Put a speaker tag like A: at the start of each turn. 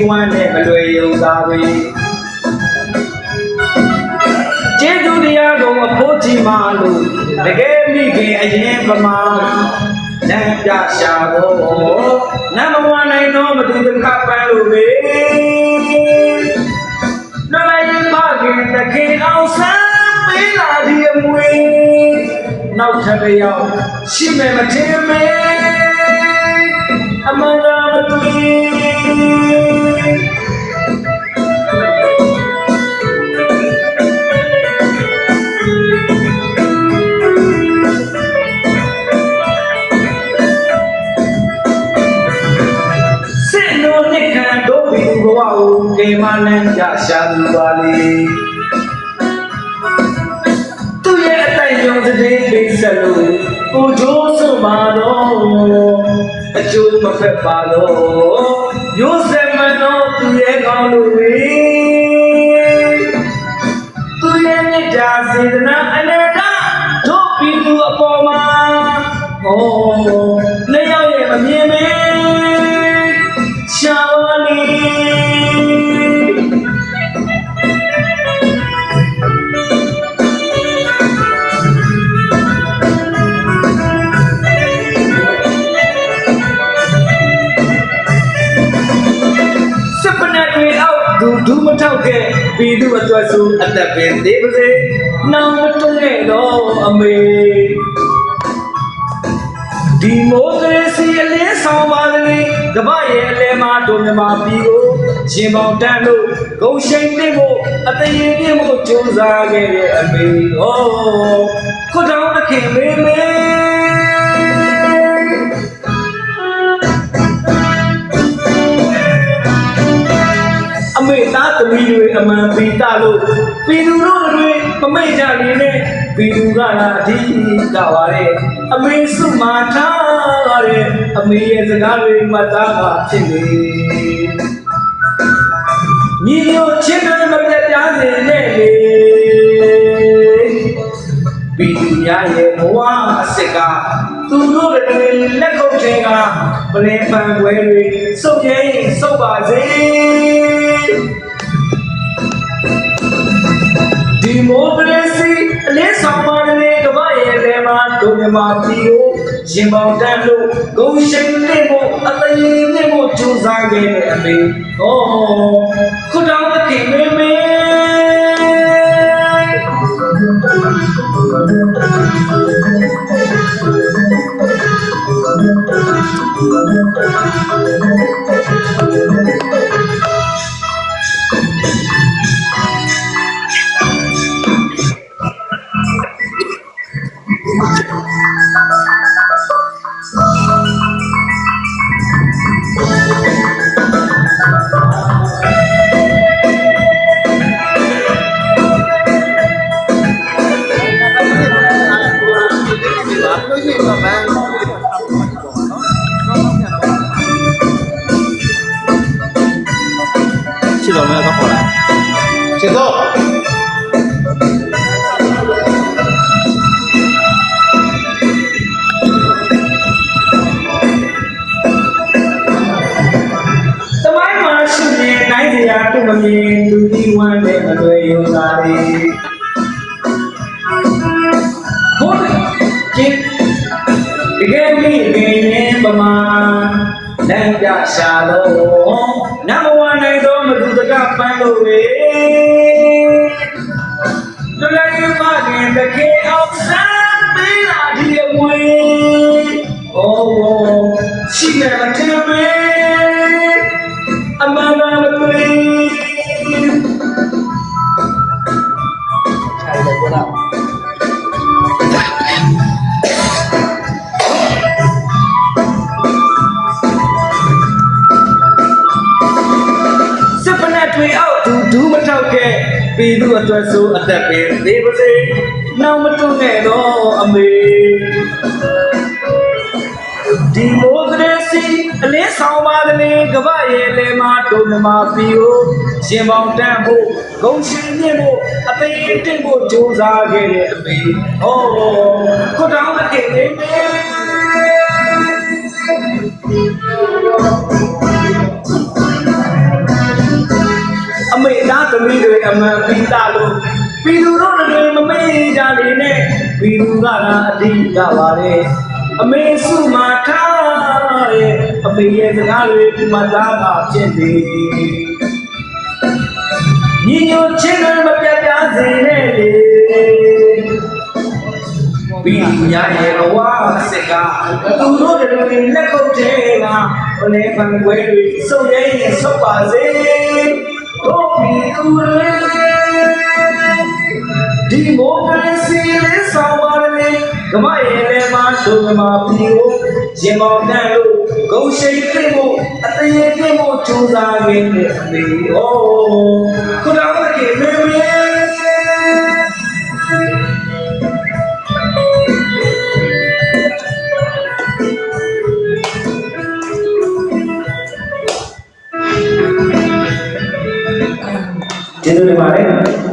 A: One day, but we use our way. Jedudiago, a Potimalu, the game me a Yamama, Nashago. Number one, I know, but the Capalu. No, I am bargain the king outside, we are the way. Now, Tabio, she never tell me. I'm around the way. ကေမနန်းကြရှာသူပါလေသူရဲ့အတိုင်းယုံတဲ့ပိစလို့ကိုကျိုးစွပါတော့အကျိုးမဖက်ပါတော့ရိုးစမတော့သူရဲ့ကောင်းလို့ဝေးသူရဲ့မြတ်တာစေတနာအနန္တတို့ပြီးသူအပေါ်မှာဟောနှစ်ယောက်ရဲ့မမြင်မေရှာပါလေဒူးမထောက်ခဲ့ပြီးသူအတွက်ဆိုအသက်ပင်သေးပါစေနောင်မတွန်းခဲ့တော့အမေဒီမိုကရေစီအလင်းဆောင်ပါလေကမ္ဘာရဲ့အလဲမှာတို့မြန်မာပြည်ကိုရှင်ပေါင်းတန်းလို့ဂုံရှိန်သိဖို့အတရေပြည့်ဖို့ကြိုးစားခဲ့တဲ့အမေဟောခွတ်တောင်းသခင်မေမေအမေသားသမီးတွေအမှန်ပီတာလို့ပြည်သူတို့တွေမမိတ်ကြနေနဲ့ပြည်သူကလာအဓိကပါတဲ့အမေစုမာထားတဲ့အမေရဲ့စကားတွေမှတ်သားပါဖြစ်နေညီညွတ်ချင်းတွေမပြတ်ပြားစေနဲ့လေပြည်သူများရဲ့ဘဝအစ်စ်ကသူတို့တွေလက်ခုပ်ချိန်ကပလင်ပန်ွယ်တွေစုပ်ရဲစုပ်ပါစေဒီမိုကရေစီအလင်းဆောင်ပါလေကမ္ဘာရဲ့လဲမှာတို့မြန်မာပြည်ကိုရင်ပေါင်တန်းလို့ဂုံရှိန်လေးဖို့အတရေလေးဖို့ကြိုးစားခဲ့တဲ့အမေဟောခွတ်တောင်းသခင်မေမေရှာလို့နမဝနိုင်တော့မသူတက ပန်းလို့ပဲလွယ်လွယ်မခင်တကယ်အောင်စမ်းပေးလာဒီအမွေအိုးရှိနေမထင်ပဲအမှန်မှန်မတွေ့ခြိုင်လို့တော့တွေအောက်ဒူးမထောက်ခဲ့ပြည်သူအတွက်ဆိုအသက်ပဲသေးပါစေနောက်မတွန်းခဲ့တော့အမေဒီမိုကရေစီအလင်းဆောင်ပါကလေးကမ္ဘာရဲ့လေမာတို့မြမပြည်ကိုရှင်ပေါင်းတန်းဖို့ဂုံရှင်မြင့်ဖို့အသေးတင်ဖို့ကြိုးစားခဲ့တဲ့အမေဟောခွတ်တောင်းမကင်နေအမေသားသမီးတွေအမှန်ပြီးသားလို့ပြည်သူတို့တွေမမေ့ကြလေနဲ့ပြည်သူကသာအတိကပါလေအမေစုမှာထားတဲ့အမေရဲ့စကားတွေဒီမှာသားကဖြစ်နေညီညွတ်ခြင်းနဲ့မပြတ်ပြားစေနဲ့လေပြည်သူများရဲ့ဘဝစစ်ကသူတို့တွေလက်ခုပ်ထဲကဘယ်ဖန်ခွဲတွေစုပ်ရဲဆုပ်ပါစေတို့ပြည်သူတွေဒီမိုကရေစီလေးဆောင်ပါလေကမ္ဘာရဲ့လေမှာတို့ကမှာပြည်ကိုရင်ပေါင်းတန်းလို့ဂုံရှိန်ပြဖို့အသေးပြဖို့ကြိုးစားခဲ့တဲ့အမေဩခုတော်ကမေမေကျေးဇူးတင်ပါတယ်